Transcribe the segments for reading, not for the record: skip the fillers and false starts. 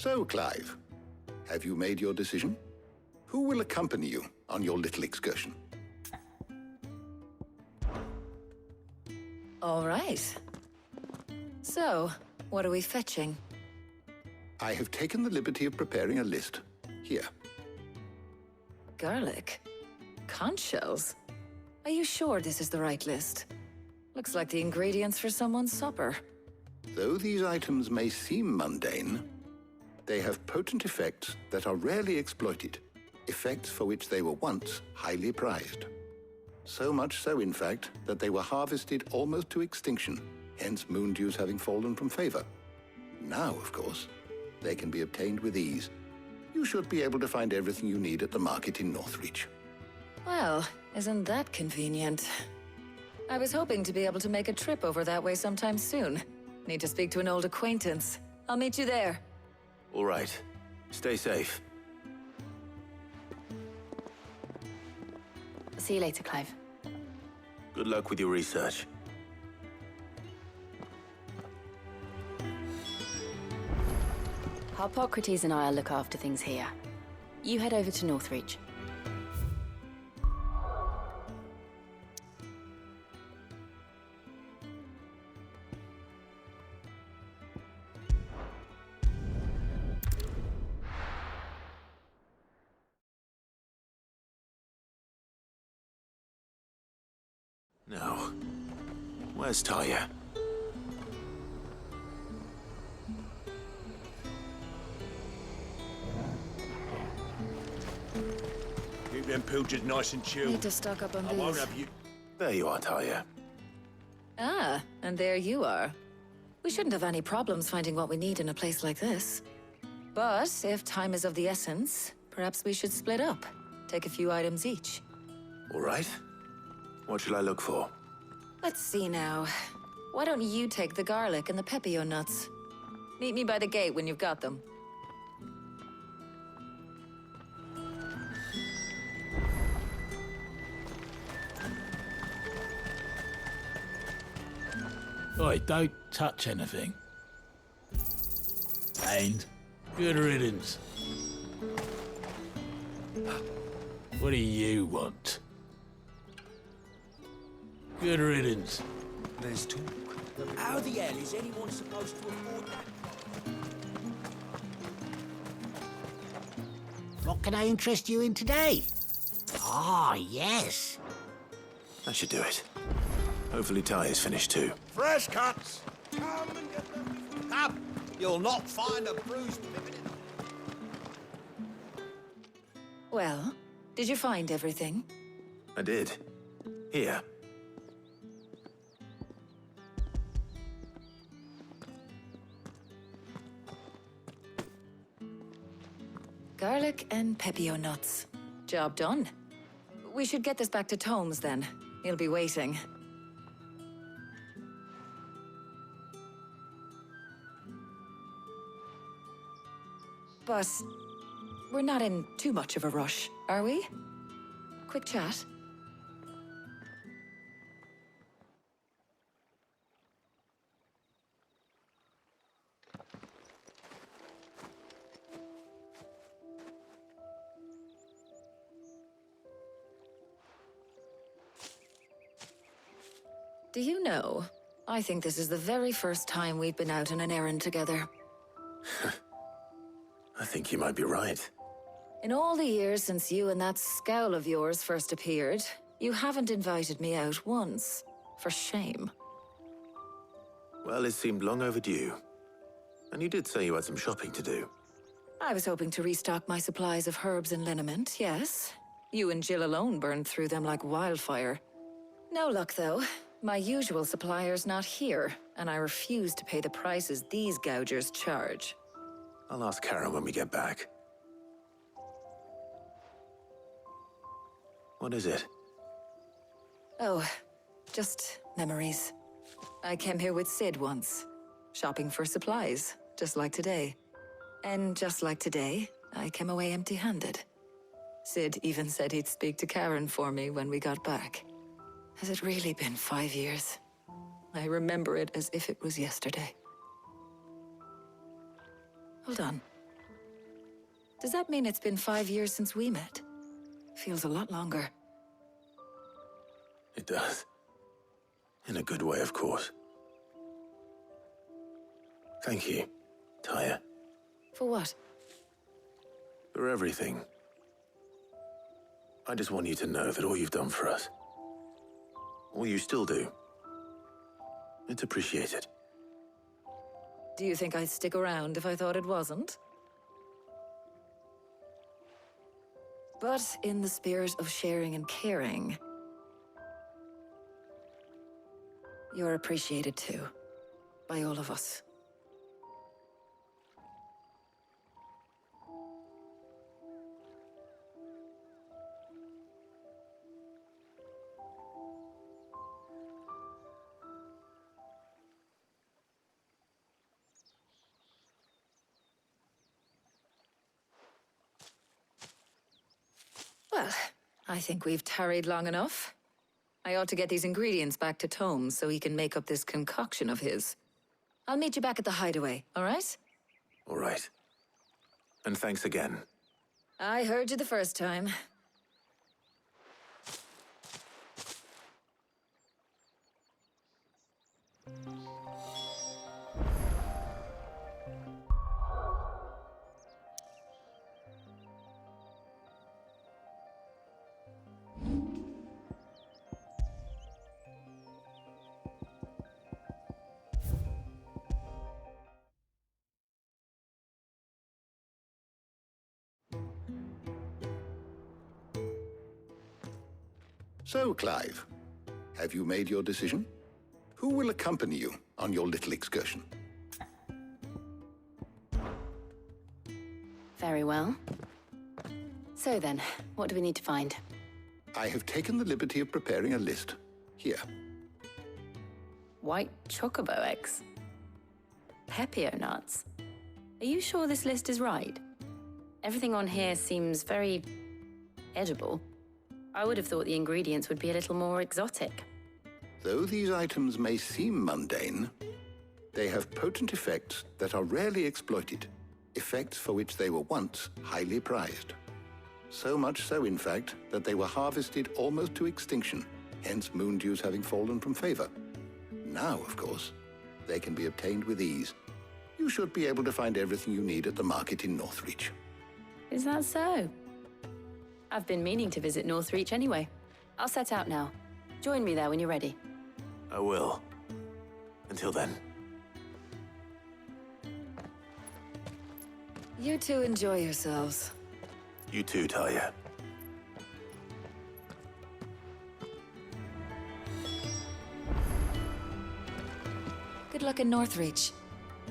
So, Clive, have you made your decision? Who will accompany you on your little excursion? All right. So, what are we fetching? I have taken the liberty of preparing a list. Here. Garlic? Conch shells? Are you sure this is the right list? Looks like the ingredients for someone's supper. Though these items may seem mundane, they have potent effects that are rarely exploited, effects for which they were once highly prized. So much so, in fact, that they were harvested almost to extinction, hence moon dews having fallen from favor. Now, of course, they can be obtained with ease. You should be able to find everything you need at the market in Northreach. Well, isn't that convenient? I was hoping to be able to make a trip over that way sometime soon. Need to speak to an old acquaintance. I'll meet you there. All right. Stay safe. See you later, Clive. Good luck with your research. Harpocrates and I'll look after things here. You head over to Northreach. Now, where's Tarja? Keep them pilchards nice and chilled. Need to stock up on I these. won't have you. There you are, Tarja. Ah, and there you are. We shouldn't have any problems finding what we need in a place like this. But if time is of the essence, perhaps we should split up. Take a few items each. All right. What shall I look for? Let's see now. Why don't you take the garlic and the pepio nuts? Meet me by the gate when you've got them. Oi, don't touch anything. And good riddance. What do you want? Good riddance. There's talk. How the hell is anyone supposed to afford that? What can I interest you in today? Ah, yes. That should do it. Hopefully Tarja's finished too. Fresh cuts! Come and get them. Come! You'll not find a bruised pippin in. Well, did you find everything? I did. Here. Garlic and pepio nuts. Job done. We should get this back to Tomes then. He'll be waiting. But we're not in too much of a rush, are we? Quick chat. Do you know, I think this is the very first time we've been out on an errand together. I think you might be right. In all the years since you and that scowl of yours first appeared, you haven't invited me out once. For shame. Well, it seemed long overdue. And you did say you had some shopping to do. I was hoping to restock my supplies of herbs and liniment, yes. You and Jill alone burned through them like wildfire. No luck, though. My usual supplier's not here, and I refuse to pay the prices these gougers charge. I'll ask Karen when we get back. What is it? Oh, just memories. I came here with Sid once, shopping for supplies, just like today. And just like today, I came away empty-handed. Sid even said he'd speak to Karen for me when we got back. Has it really been 5 years? I remember it as if it was yesterday. Hold on. Does that mean it's been 5 years since we met? Feels a lot longer. It does. In a good way, of course. Thank you, Tarja. For what? For everything. I just want you to know that all you've done for us, all you still do, it's appreciated. Do you think I'd stick around if I thought it wasn't? But in the spirit of sharing and caring, you're appreciated too, by all of us. Well, I think we've tarried long enough. I ought to get these ingredients back to Tomes so he can make up this concoction of his. I'll meet you back at the Hideaway, all right? All right. And thanks again. I heard you the first time. So, Clive, have you made your decision? Who will accompany you on your little excursion? Very well. So then, what do we need to find? I have taken the liberty of preparing a list. Here. White chocobo eggs. Pepio nuts. Are you sure this list is right? Everything on here seems very edible. I would have thought the ingredients would be a little more exotic. Though these items may seem mundane, they have potent effects that are rarely exploited, effects for which they were once highly prized. So much so, in fact, that they were harvested almost to extinction, hence moon dews having fallen from favor. Now, of course, they can be obtained with ease. You should be able to find everything you need at the market in Northreach. Is that so? I've been meaning to visit Northreach anyway. I'll set out now. Join me there when you're ready. I will. Until then. You two enjoy yourselves. You too, Tarja. Good luck in Northreach.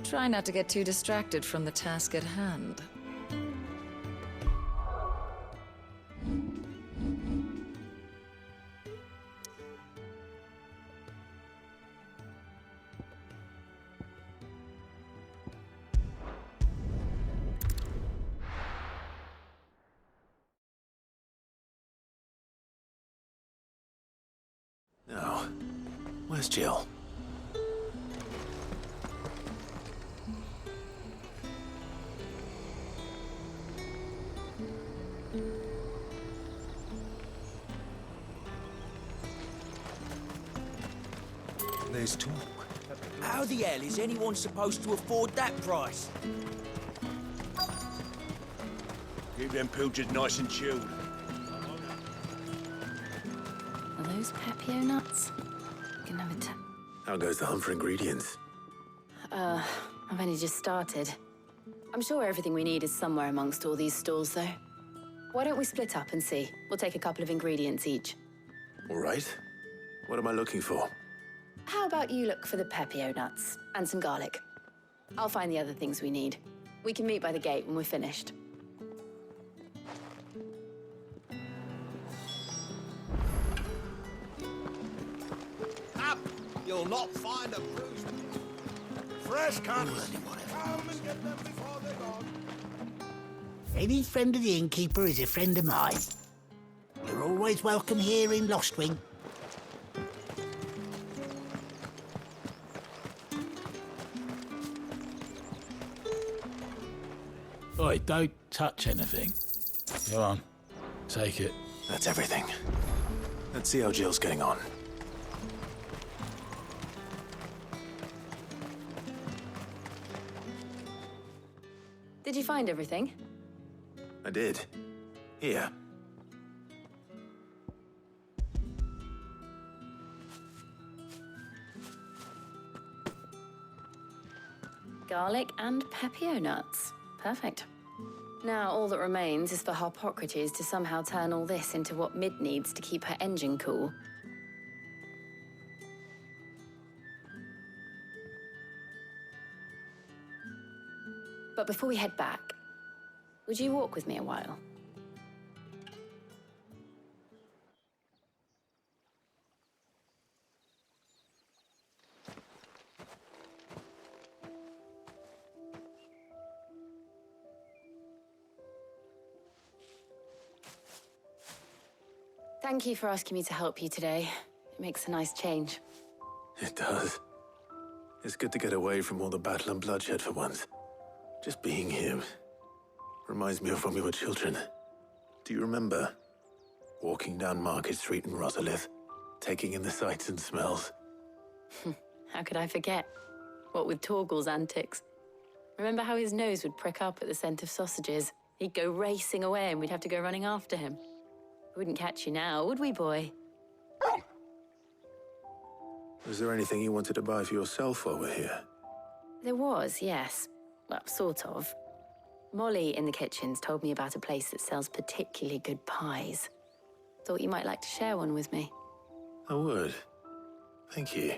Try not to get too distracted from the task at hand. Now, where's Jill? There's talk. How the hell is anyone supposed to afford that price? Keep them pilchards nice and chilled. Are those Pepio nuts? Can have it. How goes the hunt for ingredients? I've only just started. I'm sure everything we need is somewhere amongst all these stalls, though. Why don't we split up and see? We'll take a couple of ingredients each. All right. What am I looking for? How about you look for the Pepio nuts and some garlic? I'll find the other things we need. We can meet by the gate when we're finished. Up! You'll not find a bruised. Fresh cuts. Come and get them before they're gone. Any friend of the innkeeper is a friend of mine. You're always welcome here in Lostwing. Oi, don't touch anything. Go on, take it. That's everything. Let's see how Jill's getting on. Did you find everything? I did. Here. Garlic and pepio nuts. Perfect. Now all that remains is for Harpocrates to somehow turn all this into what Mid needs to keep her engine cool. But before we head back, would you walk with me a while? Thank you for asking me to help you today. It makes a nice change. It does. It's good to get away from all the battle and bloodshed for once. Just being here reminds me of when we were children. Do you remember? Walking down Market Street in Rosalith, taking in the sights and smells. How could I forget? What with Torgal's antics. Remember how his nose would prick up at the scent of sausages? He'd go racing away and we'd have to go running after him. We wouldn't catch you now, would we, boy? Was there anything you wanted to buy for yourself while we're here? There was, yes. Well, sort of. Molly in the kitchens told me about a place that sells particularly good pies. Thought you might like to share one with me. I would. Thank you.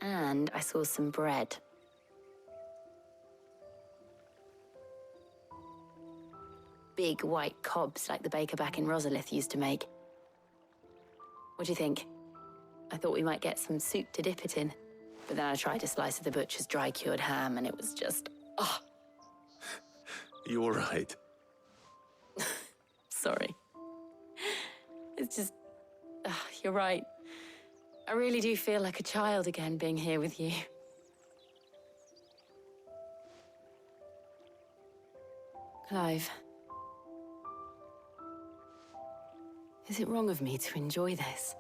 And I saw some bread. Big white cobs like the baker back in Rosalith used to make. What do you think? I thought we might get some soup to dip it in. But then I tried a slice of the butcher's dry-cured ham and it was just... oh, You all right? sorry. It's just... you're right. I really do feel like a child again being here with you. Clive. Is it wrong of me to enjoy this?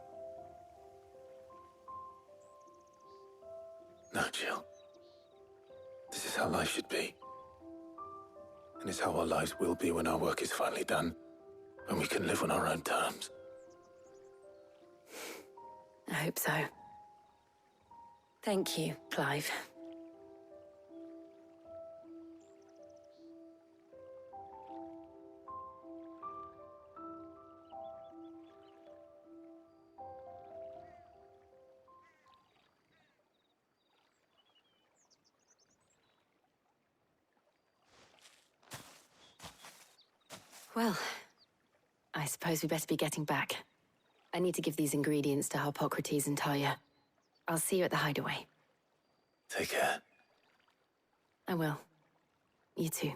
No, Jill. This is how life should be. And it's how our lives will be when our work is finally done. When we can live on our own terms. I hope so. Thank you, Clive. Well, I suppose we better be getting back. I need to give these ingredients to Harpocrates and Tarja. I'll see you at the Hideaway. Take care. I will. You too.